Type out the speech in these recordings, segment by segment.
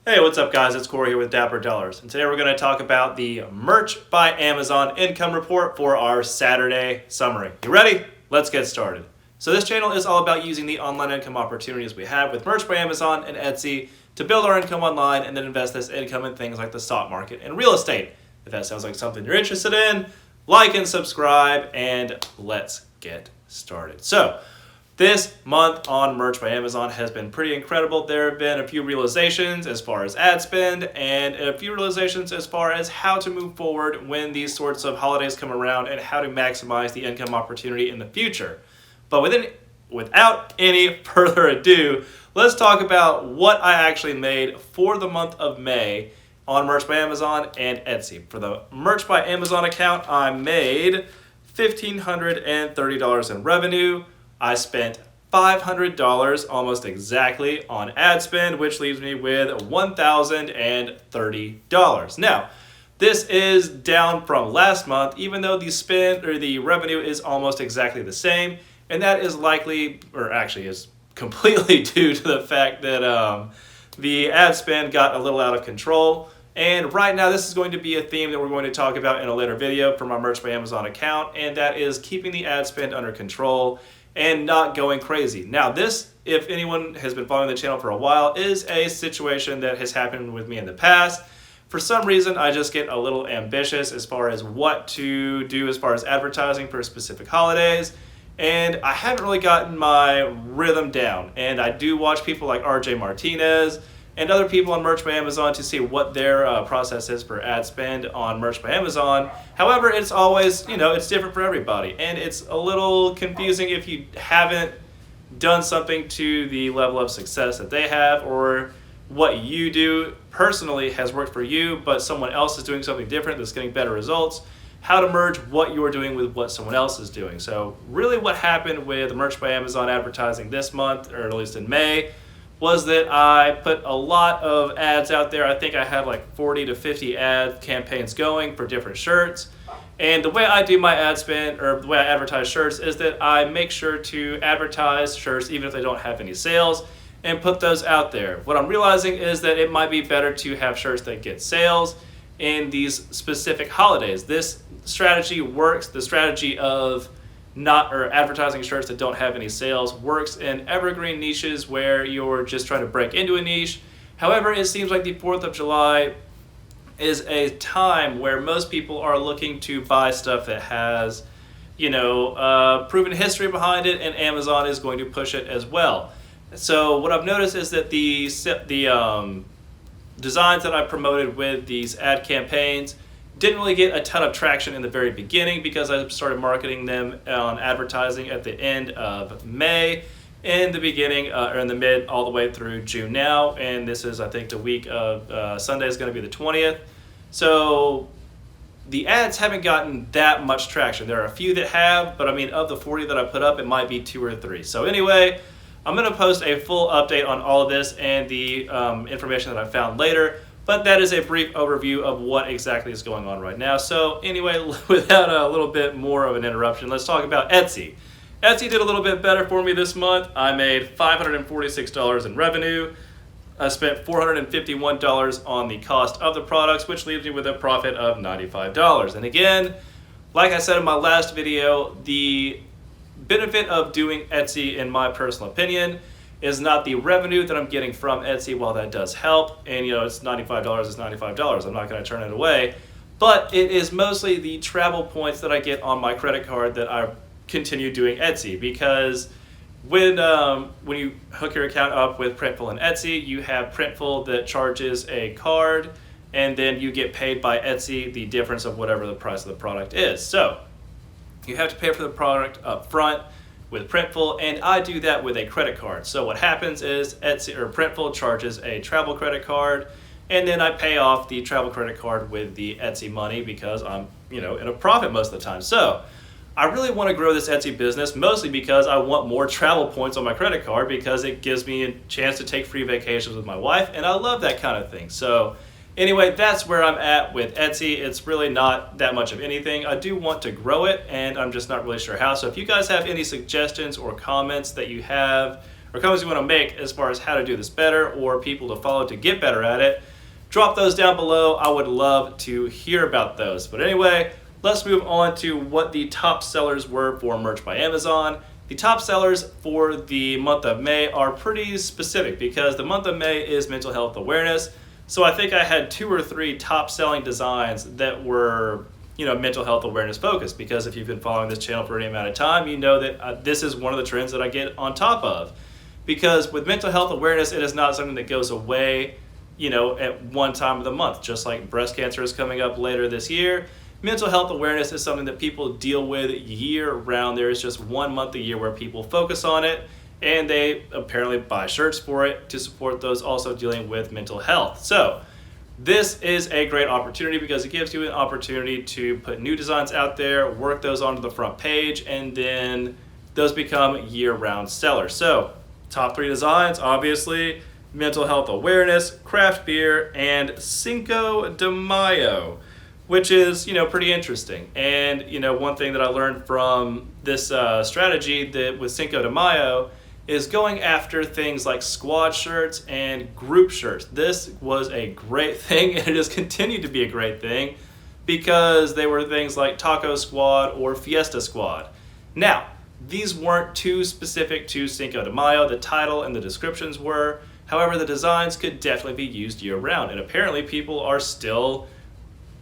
Hey, what's up guys? It's Corey here with Dapper Dollars, and today we're going to talk about the Merch by Amazon income report for our Saturday summary. You ready? Let's get started. So this channel is all about using the online income opportunities we have with Merch by Amazon and Etsy to build our income online and then invest this income in things like the stock market and real estate. If that sounds like something you're interested in, like and subscribe, and let's get started. So, this month on Merch by Amazon has been pretty incredible. There have been a few realizations as far as ad spend and a few realizations as far as how to move forward when these sorts of holidays come around and how to maximize the income opportunity in the future. But without any further ado, let's talk about what I actually made for the month of May on Merch by Amazon and Etsy. For the Merch by Amazon account, I made $1,530 in revenue. I spent $500 almost exactly on ad spend, which leaves me with $1,030. Now, this is down from last month, even though the spend or the revenue is almost exactly the same, and that is likely, or actually is completely due to the fact that the ad spend got a little out of control. And right now, this is going to be a theme that we're going to talk about in a later video from our Merch by Amazon account, and that is keeping the ad spend under control and not going crazy. Now this, if anyone has been following the channel for a while, is a situation that has happened with me in the past. For some reason, I just get a little ambitious as far as what to do as far as advertising for specific holidays, and I haven't really gotten my rhythm down. And I do watch people like RJ Martinez and other people on Merch by Amazon to see what their process is for ad spend on Merch by Amazon. However, it's always, it's different for everybody. And it's a little confusing if you haven't done something to the level of success that they have, or what you do personally has worked for you, but someone else is doing something different that's getting better results. How to merge what you're doing with what someone else is doing. So really what happened with Merch by Amazon advertising this month, or at least in May, was that I put a lot of ads out there. I think I had like 40 to 50 ad campaigns going for different shirts. And the way I do my ad spend, or the way I advertise shirts, is that I make sure to advertise shirts even if they don't have any sales and put those out there. What I'm realizing is that it might be better to have shirts that get sales in these specific holidays. This strategy works. The strategy of advertising shirts that don't have any sales works in evergreen niches where you're just trying to break into a niche. However, it seems like the 4th of July is a time where most people are looking to buy stuff that has, proven history behind it, and Amazon is going to push it as well. So what I've noticed is that the designs that I promoted with these ad campaigns didn't really get a ton of traction in the very beginning because I started marketing them on advertising at the end of May, in the beginning, or in the mid, all the way through June now. And this is, I think, the week of Sunday is going to be the 20th. So the ads haven't gotten that much traction. There are a few that have, but I mean, of the 40 that I put up, it might be 2 or 3. So anyway, I'm going to post a full update on all of this and the information that I found later. But that is a brief overview of what exactly is going on right now. So anyway, without a little bit more of an interruption, let's talk about Etsy. Etsy did a little bit better for me this month. I made $546 in revenue. I spent $451 on the cost of the products, which leaves me with a profit of $95. And again, like I said in my last video, the benefit of doing Etsy, in my personal opinion, is not the revenue that I'm getting from Etsy. While that does help, and it's $95, it's $95, I'm not going to turn it away, but it is mostly the travel points that I get on my credit card that I continue doing Etsy. Because when you hook your account up with Printful and Etsy, you have Printful that charges a card, and then you get paid by Etsy the difference of whatever the price of the product is. So you have to pay for the product up front with Printful, and I do that with a credit card. So what happens is Etsy or Printful charges a travel credit card, and then I pay off the travel credit card with the Etsy money because I'm, in a profit most of the time. So I really want to grow this Etsy business, mostly because I want more travel points on my credit card because it gives me a chance to take free vacations with my wife, and I love that kind of thing. So Anyway, that's where I'm at with Etsy. It's really not that much of anything. I do want to grow it, and I'm just not really sure how. So if you guys have any suggestions or comments that you have, or comments you want to make as far as how to do this better or people to follow to get better at it, drop those down below. I would love to hear about those. But anyway, let's move on to what the top sellers were for Merch by Amazon. The top sellers for the month of May are pretty specific because the month of May is mental health awareness. So I think I had 2 or 3 top selling designs that were, mental health awareness focused, because if you've been following this channel for any amount of time, you know that this is one of the trends that I get on top of. Because with mental health awareness, it is not something that goes away, at one time of the month. Just like breast cancer is coming up later this year, mental health awareness is something that people deal with year round. There is just 1 month a year where people focus on it, and they apparently buy shirts for it to support those also dealing with mental health. So this is a great opportunity because it gives you an opportunity to put new designs out there, work those onto the front page, and then those become year-round sellers. So top 3 designs, obviously, mental health awareness, craft beer, and Cinco de Mayo, which is, pretty interesting. And, one thing that I learned from this strategy that with Cinco de Mayo is going after things like squad shirts and group shirts. This was a great thing, and it has continued to be a great thing because they were things like Taco Squad or Fiesta Squad. Now, these weren't too specific to Cinco de Mayo. The title and the descriptions were. However, the designs could definitely be used year-round, and apparently people are still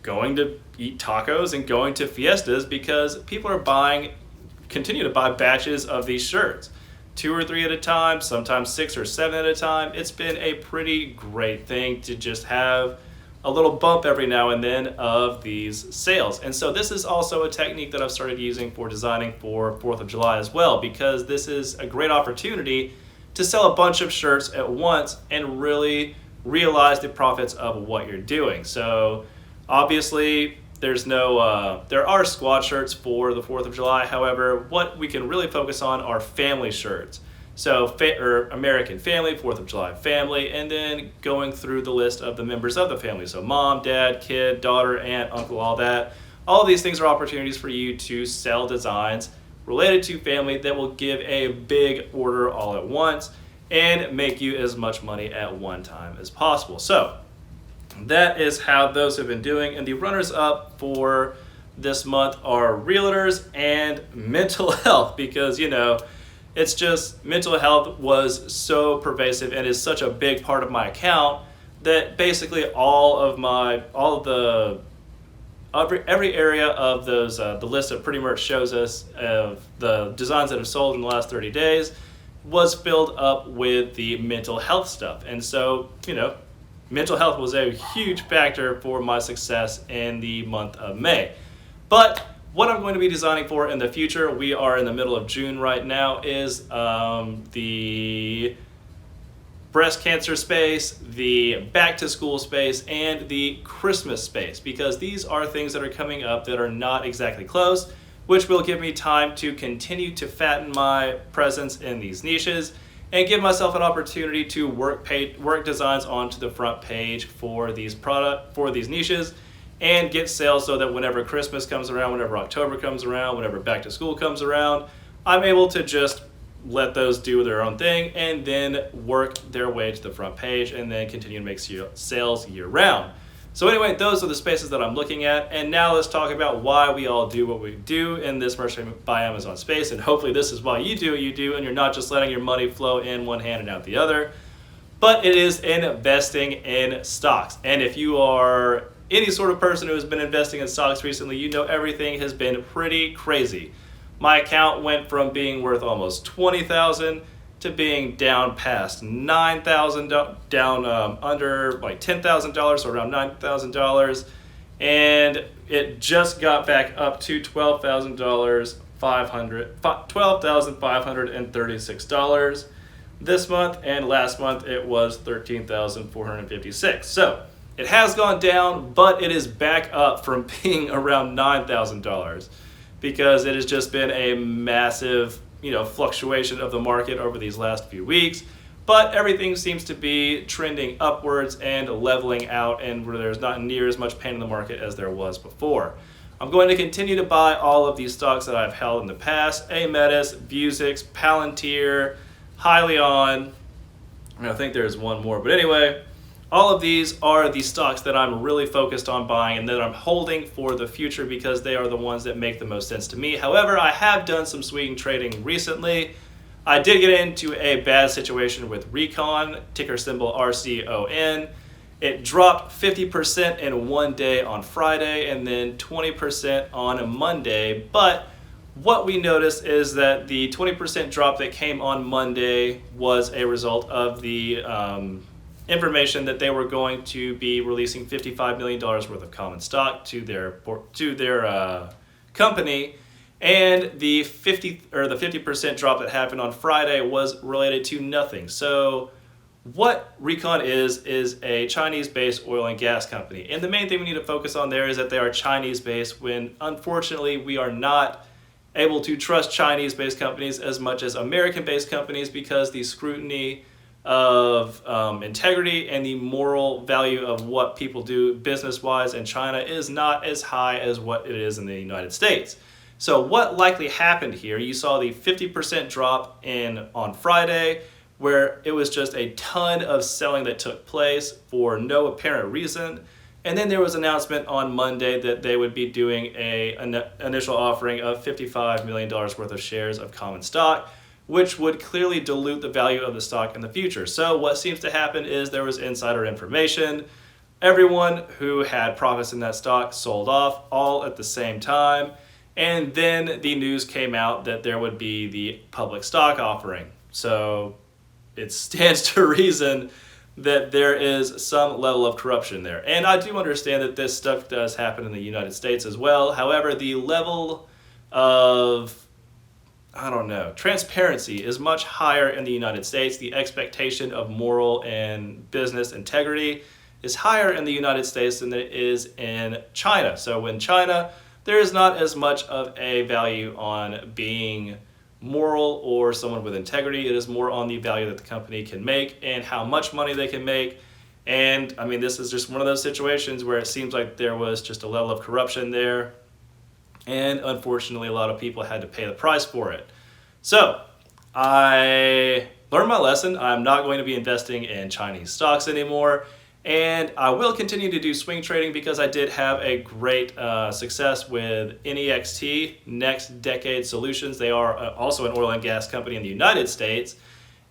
going to eat tacos and going to fiestas because people are continue to buy batches of these shirts. 2 or 3 at a time, sometimes 6 or 7 at a time. It's been a pretty great thing to just have a little bump every now and then of these sales. And so this is also a technique that I've started using for designing for 4th of July as well, because this is a great opportunity to sell a bunch of shirts at once and really realize the profits of what you're doing. So obviously, there are squad shirts for the 4th of July. However, what we can really focus on are family shirts. So, American family, 4th of July family, and then going through the list of the members of the family. So mom, dad, kid, daughter, aunt, uncle, all that. All of these things are opportunities for you to sell designs related to family that will give a big order all at once and make you as much money at one time as possible. So that is how those have been doing. And the runners up for this month are realtors and mental health, because, it's just mental health was so pervasive and is such a big part of my account that basically every area of those, the list that pretty much shows us of the designs that have sold in the last 30 days was filled up with the mental health stuff. And so, mental health was a huge factor for my success in the month of May. But what I'm going to be designing for in the future, we are in the middle of June right now, is the breast cancer space, the back to school space, and the Christmas space, because these are things that are coming up that are not exactly close, which will give me time to continue to fatten my presence in these niches and give myself an opportunity to work designs onto the front page for these niches and get sales, so that whenever Christmas comes around, whenever October comes around, whenever back to school comes around, I'm able to just let those do their own thing and then work their way to the front page and then continue to make sales year round. So anyway, those are the spaces that I'm looking at. And now let's talk about why we all do what we do in this Merch by Amazon space. And hopefully this is why you do what you do and you're not just letting your money flow in one hand and out the other. But it is investing in stocks. And if you are any sort of person who has been investing in stocks recently, you know everything has been pretty crazy. My account went from being worth almost $20,000 to being down past $9,000, down under like $10,000, so around $9,000, and it just got back up to $12,536 this month, and last month it was $13,456. So it has gone down, but it is back up from being around $9,000 because it has just been a massive fluctuation of the market over these last few weeks. But everything seems to be trending upwards and leveling out, and where there's not near as much pain in the market as there was before. I'm going to continue to buy all of these stocks that I've held in the past: Aemetis, Vuzix, Palantir, Hyliion, and I think there's one more. But anyway, all of these are the stocks that I'm really focused on buying and that I'm holding for the future because they are the ones that make the most sense to me. However, I have done some swing trading recently. I did get into a bad situation with Recon, ticker symbol RCON. It dropped 50% in one day on Friday and then 20% on a Monday. But what we noticed is that the 20% drop that came on Monday was a result of the information that they were going to be releasing $55 million worth of common stock to their company. And the 50% drop that happened on Friday was related to nothing. So what Recon is a Chinese-based oil and gas company. And the main thing we need to focus on there is that they are Chinese-based, when unfortunately we are not able to trust Chinese-based companies as much as American-based companies, because the scrutiny of integrity and the moral value of what people do business-wise in China is not as high as what it is in the United States. So what likely happened here, you saw the 50% drop on Friday, where it was just a ton of selling that took place for no apparent reason. And then there was an announcement on Monday that they would be doing an initial offering of $55 million worth of shares of common stock, which would clearly dilute the value of the stock in the future. So what seems to happen is there was insider information. Everyone who had profits in that stock sold off all at the same time. And then the news came out that there would be the public stock offering. So it stands to reason that there is some level of corruption there. And I do understand that this stuff does happen in the United States as well. However, the level of, transparency is much higher in the United States. The expectation of moral and business integrity is higher in the United States than it is in China. So in China, there is not as much of a value on being moral or someone with integrity. It is more on the value that the company can make and how much money they can make. And I mean, this is just one of those situations where it seems like there was just a level of corruption there. And unfortunately, a lot of people had to pay the price for it. So I learned my lesson. I'm not going to be investing in Chinese stocks anymore. And I will continue to do swing trading because I did have a great success with NEXT, Next Decade Solutions. They are also an oil and gas company in the United States.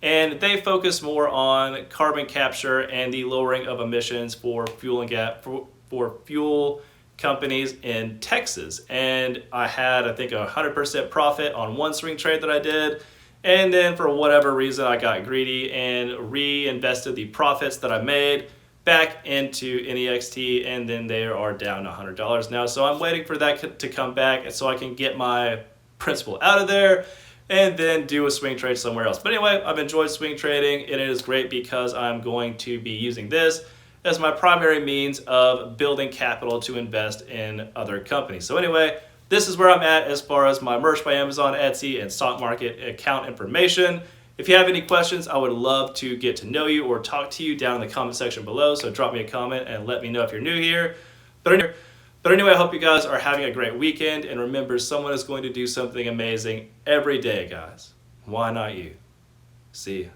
And they focus more on carbon capture and the lowering of emissions for fuel and gas, for fuel companies in Texas. And I had, I think, 100% profit on one swing trade that I did. And then for whatever reason, I got greedy and reinvested the profits that I made back into NEXT, and then they are down $100 now. So I'm waiting for that to come back so I can get my principal out of there and then do a swing trade somewhere else. But anyway, I've enjoyed swing trading, and it is great because I'm going to be using this as my primary means of building capital to invest in other companies. So anyway, this is where I'm at as far as my Merch by Amazon, Etsy, and stock market account information. If you have any questions, I would love to get to know you or talk to you down in the comment section below. So drop me a comment and let me know if you're new here. But anyway, I hope you guys are having a great weekend. And remember, someone is going to do something amazing every day, guys. Why not you? See ya.